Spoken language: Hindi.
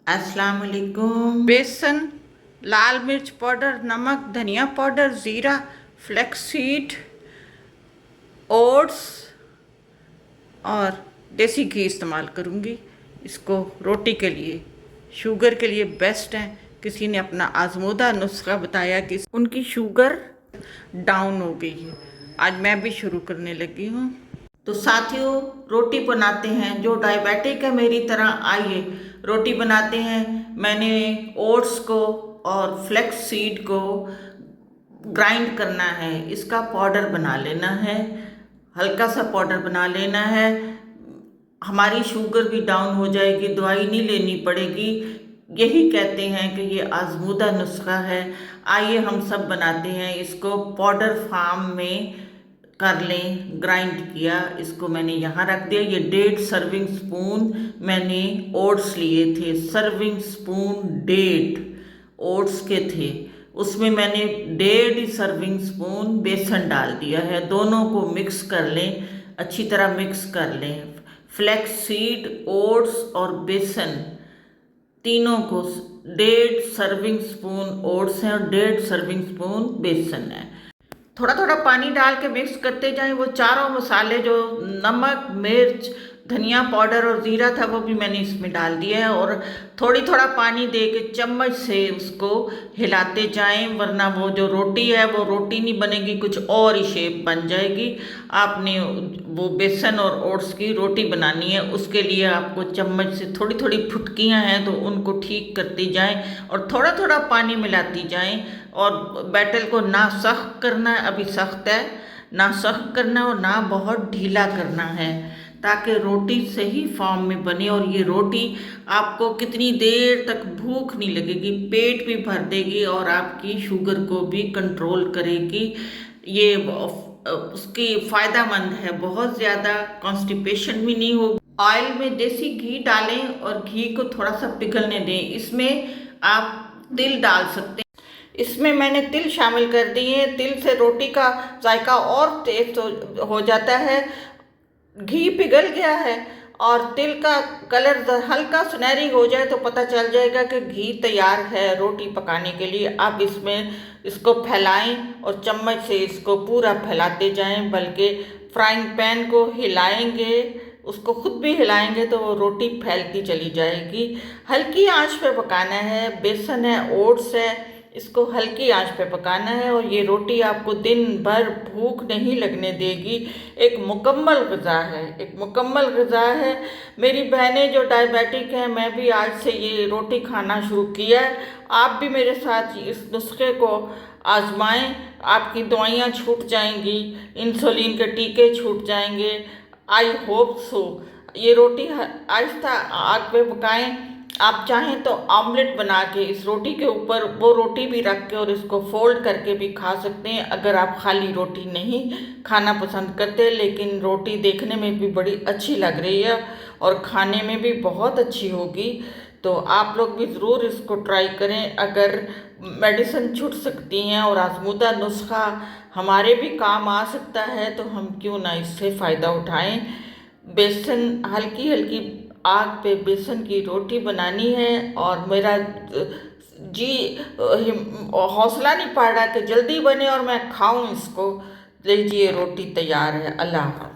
अस्सलाम वालेकुम। बेसन, लाल मिर्च पाउडर, नमक, धनिया पाउडर, ज़ीरा, फ्लैक्सीड, ओट्स और देसी घी इस्तेमाल करूँगी। इसको रोटी के लिए, शुगर के लिए बेस्ट है। किसी ने अपना आजमूदा नुस्खा बताया कि उनकी शुगर डाउन हो गई है। आज मैं भी शुरू करने लगी हूँ। तो साथियों, रोटी बनाते हैं। जो डायबिटिक है मेरी तरह, आइए रोटी बनाते हैं। मैंने ओट्स को और फ्लेक्स सीड को ग्राइंड करना है, इसका पाउडर बना लेना है, हल्का सा पाउडर बना लेना है। हमारी शुगर भी डाउन हो जाएगी, दवाई नहीं लेनी पड़ेगी। यही कहते हैं कि ये आजमूदा नुस्खा है। आइए हम सब बनाते हैं। इसको पाउडर फार्म में कर लें। ग्राइंड किया, इसको मैंने यहाँ रख दिया। ये 1.5 सर्विंग स्पून मैंने ओट्स लिए थे, सर्विंग स्पून 1.5 ओट्स के थे। उसमें मैंने 1.5 सर्विंग स्पून बेसन डाल दिया है। दोनों को मिक्स कर लें, अच्छी तरह मिक्स कर लें। फ्लैक्स सीड, ओट्स और बेसन तीनों को 1.5 सर्विंग स्पून ओट्स हैं और 1.5 सर्विंग स्पून बेसन है। थोड़ा थोड़ा पानी डाल के मिक्स करते जाएं। वो चारों मसाले जो नमक, मिर्च, धनिया पाउडर और ज़ीरा था वो भी मैंने इसमें डाल दिया है। और थोड़ा पानी दे के चम्मच से उसको हिलाते जाएं, वरना वो जो रोटी है वो रोटी नहीं बनेगी, कुछ और ही शेप बन जाएगी। आपने वो बेसन और ओट्स की रोटी बनानी है, उसके लिए आपको चम्मच से थोड़ी थोड़ी फुटकियाँ हैं तो उनको ठीक करती जाएं और थोड़ा थोड़ा पानी मिलाती जाएं। और बैटर को ना सख्त करना है, अभी सख्त है, ना सख्त करना और ना बहुत ढीला करना है, ताकि रोटी सही फॉर्म में बने। और ये रोटी आपको कितनी देर तक भूख नहीं लगेगी, पेट भी भर देगी और आपकी शुगर को भी कंट्रोल करेगी। ये उसकी फ़ायदेमंद है, बहुत ज़्यादा कॉन्स्टिपेशन भी नहीं होगी। ऑयल में देसी घी डालें और घी को थोड़ा सा पिघलने दें। इसमें आप तिल डाल सकते हैं। इसमें मैंने तिल शामिल कर दिए। तिल से रोटी का जायका और टेस्ट हो जाता है। घी पिघल गया है और तिल का कलर हल्का सुनहरी हो जाए तो पता चल जाएगा कि घी तैयार है रोटी पकाने के लिए। आप इसमें इसको फैलाएं और चम्मच से इसको पूरा फैलाते जाएं, बल्कि फ्राइंग पैन को हिलाएंगे, उसको खुद भी हिलाएंगे तो वो रोटी फैलती चली जाएगी। हल्की आंच पे पकाना है। बेसन है, ओट्स है, इसको हल्की आंच पे पकाना है और ये रोटी आपको दिन भर भूख नहीं लगने देगी। एक मुकम्मल ग़िज़ा है, एक मुकम्मल ग़िज़ा है। मेरी बहनें जो डायबिटिक हैं, मैं भी आज से ये रोटी खाना शुरू किया है। आप भी मेरे साथ इस नुस्खे को आजमाएं, आपकी दवाइयाँ छूट जाएंगी, इंसुलिन के टीके छूट जाएंगे। I hope so. ये रोटी आहिस्ता आग पे पकाएं। आप चाहें तो ऑमलेट बना के इस रोटी के ऊपर वो रोटी भी रख के और इसको फोल्ड करके भी खा सकते हैं, अगर आप खाली रोटी नहीं खाना पसंद करते। लेकिन रोटी देखने में भी बड़ी अच्छी लग रही है और खाने में भी बहुत अच्छी होगी। तो आप लोग भी ज़रूर इसको ट्राई करें। अगर मेडिसिन छूट सकती हैं और आजमूदा नुस्खा हमारे भी काम आ सकता है तो हम क्यों ना इससे फ़ायदा उठाएं। बेसन हल्की हल्की आग पे बेसन की रोटी बनानी है और मेरा जी हौसला नहीं पड़ रहा कि जल्दी बने और मैं खाऊं इसको। लीजिए, रोटी तैयार है। अल्लाह हाफ़िज़।